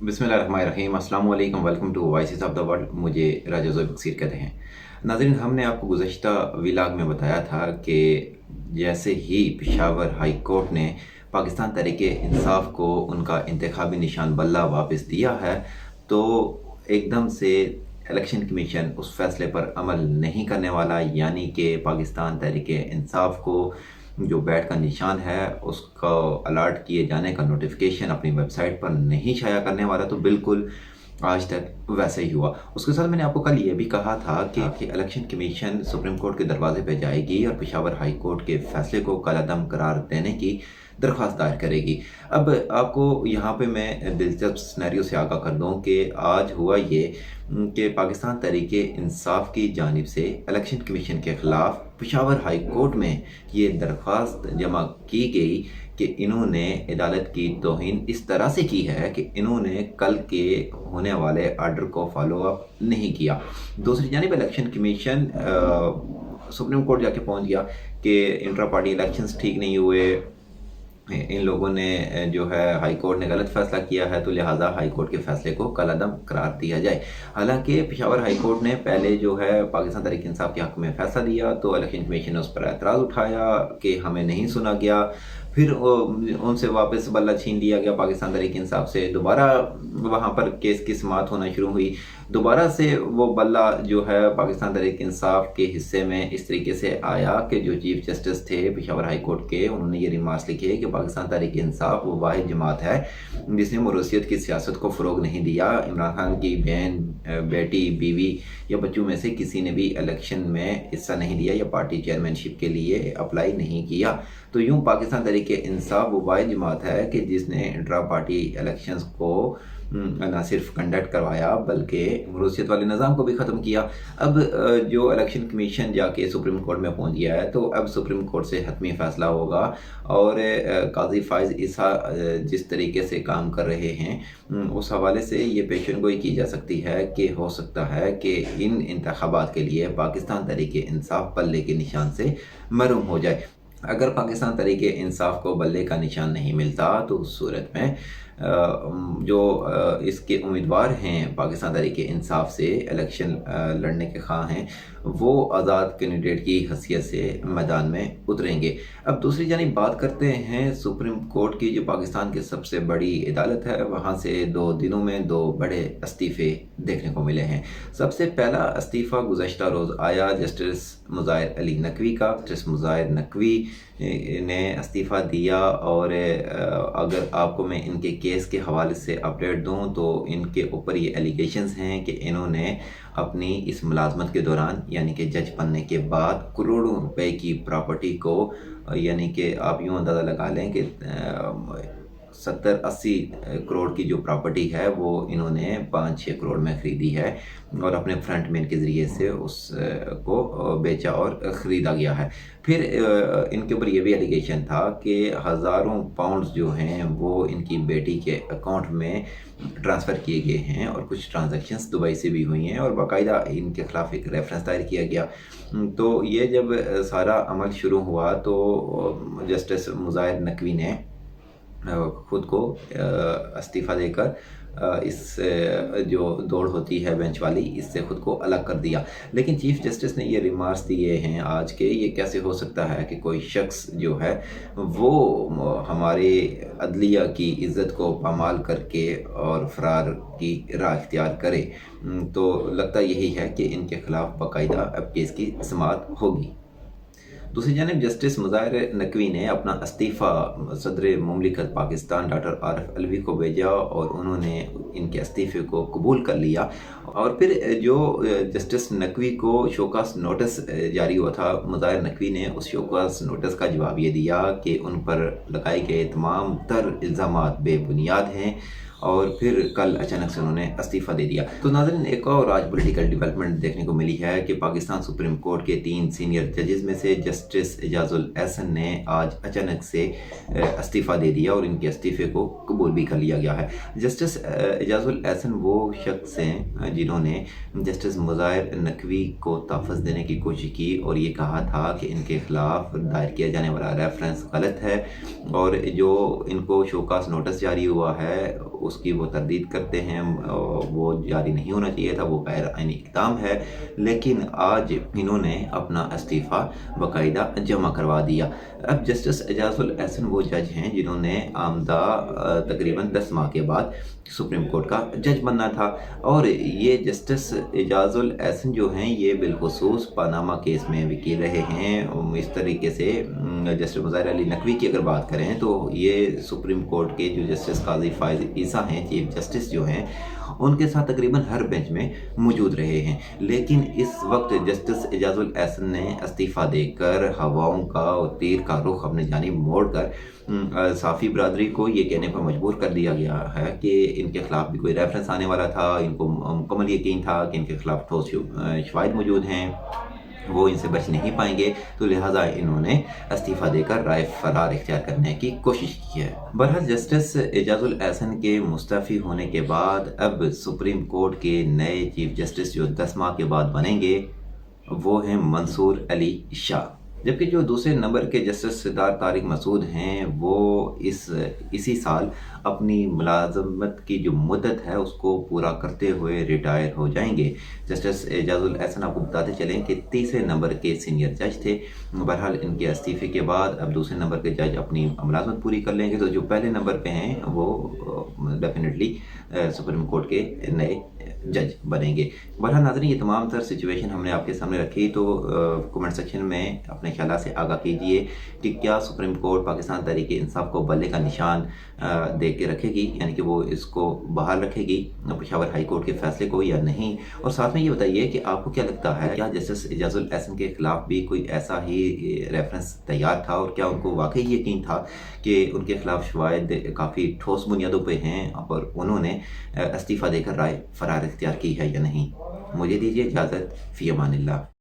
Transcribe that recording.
बिस्मिल्लाहिर्रहमानिर्रहीम। अस्सलाम वालेकुम। Welcome to voices of the world. मुझे राजा ज़ोई बक्सीर कहते हैं। नाज़रीन, हमने आपको गुज़श्ता व्लॉग में बताया था कि जैसे ही पेशावर हाई कोर्ट ने पाकिस्तान तहरीक-ए-इंसाफ को उनका इंतखाबी निशान बल्ला वापस दिया है, तो एकदम से इलेक्शन कमीशन उस फैसले पर अमल नहीं करने वाला, यानी कि पाकिस्तान तहरीक-ए-इंसाफ को जो बैट का निशान है उसका अलर्ट किए जाने का नोटिफिकेशन अपनी वेबसाइट पर नहीं शाया करने वाला। तो बिल्कुल आज तक वैसे ही हुआ। उसके साथ मैंने आपको कल ये भी कहा था कि इलेक्शन कमीशन सुप्रीम कोर्ट के दरवाजे पे जाएगी और पेशावर हाई कोर्ट के फैसले को कलअदम करार देने की दरख्वास्त दायर करेगी। अब आपको यहाँ पे मैं दिलचस्प सिनेरियो से आगाह कर दूँ कि आज हुआ ये कि पाकिस्तान तहरीक-ए-इंसाफ की जानिब से इलेक्शन कमीशन के ख़िलाफ़ पेशावर हाई कोर्ट में ये दरख्वास्त जमा की गई कि इन्होंने अदालत की तौहीन इस तरह से की है कि इन्होंने कल के होने वाले आर्डर को फॉलो अप नहीं किया। दूसरी जानिब इलेक्शन कमीशन सुप्रीम कोर्ट जाके पहुंच गया कि इंट्रा पार्टी इलेक्शंस ठीक नहीं हुए, इन लोगों ने जो है हाई कोर्ट ने गलत फैसला किया है, तो लिहाजा हाई कोर्ट के फैसले को कलअदम करार दिया जाए। हालांकि पेशावर हाई कोर्ट ने पहले जो है पाकिस्तान तहरीक इंसाफ के हक़ में फैसला दिया, तो इलेक्शन कमीशन ने उस पर एतराज़ उठाया कि हमें नहीं सुना गया। फिर उनसे वापस बल्ला छीन लिया गया पाकिस्तान तहरीक इंसाफ से। दोबारा वहाँ पर केस की समाअत होना शुरू हुई। दोबारा से वो बल्ला जो है पाकिस्तान तहरीक इंसाफ के हिस्से में इस तरीके से आया कि जो चीफ जस्टिस थे पेशावर हाई कोर्ट के, उन्होंने ये रिमार्क्स लिखे कि पाकिस्तान तहरीक इंसाफ वो वाहिद जमात है जिसने मोरूसियत की सियासत को फ़रोग नहीं दिया। इमरान खान की बहन, बेटी, बीवी या बच्चों में से किसी ने भी इलेक्शन में हिस्सा नहीं लिया या पार्टी चेयरमैनशिप के लिए अप्लाई नहीं किया। तो यूँ पाकिस्तान तहरीक इंसाफ वो वाहिद जमात है कि जिसने इंट्रा पार्टी इलेक्शंस को न सिर्फ कंडक्ट करवाया बल्कि मरूसियत वाले निज़ाम को भी ख़त्म किया। अब जो इलेक्शन कमीशन जाके सुप्रीम कोर्ट में पहुंच गया है, तो अब सुप्रीम कोर्ट से हतमी फ़ैसला होगा। और काजी फ़ाइज़ ईसा जिस तरीके से काम कर रहे हैं, उस हवाले से ये पेशन गोई की जा सकती है कि हो सकता है कि इन इंतखाबात के लिए पाकिस्तान तहरीक इंसाफ बल्ले के निशान से महरूम हो जाए। अगर पाकिस्तान तहरीक इंसाफ को बल्ले का निशान नहीं मिलता, तो उस सूरत में जो इसके उम्मीदवार हैं पाकिस्तान तहरीक इंसाफ से इलेक्शन लड़ने के ख़्वाह हैं, वो आज़ाद कैंडिडेट की हैसियत से मैदान में उतरेंगे। अब दूसरी जानिब बात करते हैं सुप्रीम कोर्ट की, जो पाकिस्तान की सबसे बड़ी अदालत है। वहाँ से 2 दिनों में 2 बड़े इस्तीफ़े देखने को मिले हैं। सबसे पहला इस्तीफ़ा गुज़श्ता रोज़ आया जस्टिस मुज़ाहिर अली नकवी का। जस्टिस मुज़ाहिर नकवी ने इस्तीफ़ा दिया, और अगर आपको मैं इनके केस के हवाले से अपडेट दूं, तो इनके ऊपर ये एलिगेशंस हैं कि इन्होंने अपनी इस मुलाजमत के दौरान, यानी कि जज बनने के बाद, करोड़ों रुपए की प्रॉपर्टी को, यानी कि आप यूँ अंदाज़ा लगा लें कि 70-80 करोड़ की जो प्रॉपर्टी है वो इन्होंने 5-6 करोड़ में ख़रीदी है, और अपने फ्रंट मैन के ज़रिए से उसको बेचा और ख़रीदा गया है। फिर इनके ऊपर ये भी एलिगेशन था कि हज़ारों पाउंड्स जो हैं वो इनकी बेटी के अकाउंट में ट्रांसफ़र किए गए हैं, और कुछ ट्रांजैक्शंस दुबई से भी हुई हैं, और बाकायदा इनके ख़िलाफ़ एक रेफरेंस दायर किया गया। तो ये जब सारा अमल शुरू हुआ, तो जस्टिस मुज़ाहिर नकवी ने खुद को इस्तीफ़ा देकर इस जो दौड़ होती है बेंच वाली, इससे ख़ुद को अलग कर दिया। लेकिन चीफ़ जस्टिस ने ये रिमार्क्स दिए हैं आज के, ये कैसे हो सकता है कि कोई शख्स जो है वो हमारे अदलिया की इज़्ज़त को पामाल करके और फ़रार की राह इख्तियार करे। तो लगता यही है कि इनके ख़िलाफ़ बाकायदा अब केस की समाअत होगी। दूसरी जानिब जस्टिस मुज़ाहिर नकवी ने अपना इस्तीफ़ा सदर मुमलिकत पाकिस्तान डॉक्टर आरिफ अलवी को भेजा, और उन्होंने इनके इस्तीफ़े को कबूल कर लिया। और फिर जो जस्टिस नकवी को शोकास नोटिस जारी हुआ था, मुज़ाहिर नकवी ने उस शोकास नोटिस का जवाब ये दिया कि उन पर लगाए गए तमाम तर इल्ज़ामात बेबुनियाद हैं, और फिर कल अचानक से उन्होंने इस्तीफ़ा दे दिया। तो नाज़रीन, एक और आज पॉलिटिकल डेवलपमेंट देखने को मिली है कि पाकिस्तान सुप्रीम कोर्ट के 3 सीनियर जजेस में से जस्टिस एजाजुल एहसन ने आज अचानक से इस्तीफ़ा दे दिया, और इनके इस्तीफ़े को कबूल भी कर लिया गया है। जस्टिस एजाजुल एहसन वो शख्स हैं जिन्होंने जस्टिस मुज़ाहिर नकवी को तहफ़्फ़ुज़ देने की कोशिश की, और ये कहा था कि इनके ख़िलाफ़ दायर किया जाने वाला रेफरेंस गलत है, और जो इनको शोकास नोटिस जारी हुआ है उसकी वो तरदीद करते हैं, वो जारी नहीं होना चाहिए था, वो गैर आईनी इक़दाम है। लेकिन आज इन्होंने अपना इस्तीफ़ा बाकायदा जमा करवा दिया। अब जस्टिस एजाजुल एहसन वो जज हैं जिन्होंने आमदा तकरीबन 10 माह के बाद सुप्रीम कोर्ट का जज बनना था, और ये जस्टिस एजाजुल एहसन जो हैं ये बिलखुसूस पनामा केस में वकील रहे हैं। इस तरीके से जस्टिस मुज़ाहिर अली नकवी की अगर बात करें तो ये सुप्रीम कोर्ट के जो जस्टिस काजी फाइज ईसा हैं, चीफ जस्टिस जो हैं, उनके साथ तकरीबन हर बेंच में मौजूद रहे हैं। लेकिन इस वक्त जस्टिस एजाजुल एहसन ने इस्तीफ़ा देकर हवाओं का और तीर का रुख अपने जानिब मोड़ कर साफ़ी बरादरी को ये कहने पर मजबूर कर दिया गया है कि इनके खिलाफ भी कोई रेफरेंस आने वाला था। इनको मुकम्मल यकीन था कि इनके खिलाफ ठोस शवाहिद मौजूद हैं, वो इनसे बच नहीं पाएंगे, तो लिहाजा इन्होंने इस्तीफ़ा देकर राय फरार इख्तियार करने की कोशिश की है। बहरहाल जस्टिस एजाजुल एहसन के मुस्तफ़ी होने के बाद अब सुप्रीम कोर्ट के नए चीफ जस्टिस जो 10 माह के बाद बनेंगे वो हैं मंसूर अली शाह, जबकि जो दूसरे नंबर के जस्टिस सिद्धार्थ तारिक मसूद हैं वो इसी साल अपनी मुलाजमत की जो मुद्दत है उसको पूरा करते हुए रिटायर हो जाएंगे। जस्टिस एजाजुल एहसन आपको बताते चलें कि तीसरे नंबर के सीनियर जज थे। बहरहाल इनके इस्तीफ़े के बाद अब दूसरे नंबर के जज अपनी मुलाजमत पूरी कर लेंगे, तो जो पहले नंबर पे हैं वो डेफिनेटली सुप्रीम कोर्ट के नए जज बनेंगे। बहरहाल नाज़रीन, ये तमाम तर सिचुएशन हमने आपके सामने रखी, तो कमेंट सेक्शन में अपने ख्याल से आगाह कीजिए कि क्या सुप्रीम कोर्ट पाकिस्तान तहरीक इंसाफ को बल्ले का निशान दे के रखेगी, यानी कि वो इसको बहाल रखेगी पेशावर हाई कोर्ट के फैसले को या नहीं। और साथ में ये बताइए कि आपको क्या लगता है, क्या जस्टिस एजाजुल एहसन के खिलाफ भी कोई ऐसा ही रेफरेंस तैयार था, और क्या उनको वाकई यकीन था कि उनके खिलाफ शवाहिद काफ़ी ठोस बुनियादों पे हैं और उन्होंने इस्तीफ़ा देकर राय फरार इख्तियार की है या नहीं। मुझे दीजिए इजाज़त, फ़ी अमानिल्लाह।